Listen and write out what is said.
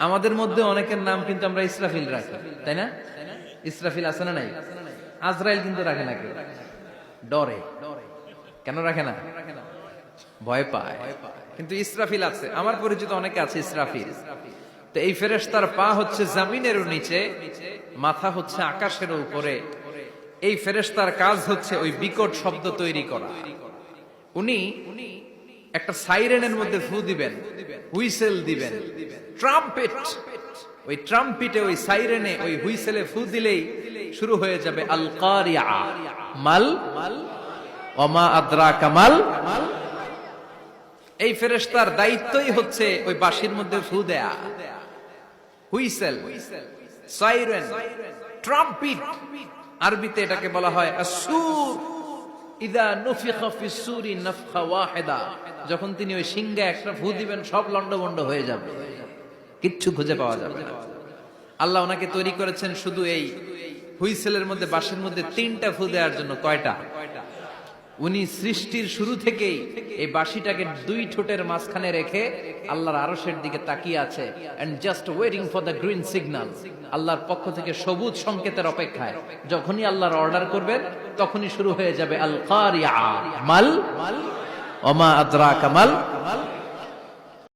আমাদের মধ্যে অনেকের নাম কিন্তু আমরা ইসরাফিল রাখি, তাই না? ইসরাফিল আছে না নাই? আজরাইল কিন্তু রাখে না কেউ, ডরে। কেন রাখে না? ভয় পায়। কিন্তু ইসরাফিল আছে, আমার পরিচিত অনেকে আছে ইসরাফিল। তো এই ফেরেশতার পা হচ্ছে জমিনের নিচে, মাথা হচ্ছে আকাশের উপরে। এই ফেরেশতার কাজ হচ্ছে ওই বিকট শব্দ তৈরি করা। উনি একটা সাইরেনের মধ্যে ফু দিবেন, হুইসেল দিবেন, ট্রাম্পেট। ওই ট্রাম্পিটে, ওই সাইরেনে, ওই হুইসেলে ফু দিলেই শুরু হয়ে যাবে আল কারিয়া। মাল ওমা আদরাকা মাল। এই ফেরেশতার দায়িত্বই হচ্ছে ওই বাঁশির মধ্যে ফু দেয়া। হুইসেল, সাইরেন, ট্রাম্পিট, আরবিতে এটাকে বলা হয় আসসুর। ইদা নুফিখা ফিস সূরি নাফখা ওয়াহিদা, যখন তিনি ওই সিংহে একটা ফু দিবেন সব লন্ডভন্ড হয়ে যাবে, কিচ্ছু খুঁজে পাওয়া যাবে না। আল্লাহ ওনাকে তৈরি করেছেন শুধু এই হুইসেলের মধ্যে, বাঁশির মধ্যে 3টা ফু দেওয়ার জন্য। কয়টা? উনি সৃষ্টির শুরু থেকেই এই বাঁশিটাকে 2 ঠোঁটের মাঝখানে রেখে আল্লাহর আরশের দিকে তাকিয়ে আছে, and just waiting for the green signal. আল্লাহর পক্ষ থেকে সবুজ সংকেতের অপেক্ষায়। যখনই আল্লাহর অর্ডার করবেন তখনই শুরু হয়ে যাবে আল কারিয়া। মাল ওমা আদরাকা মাল।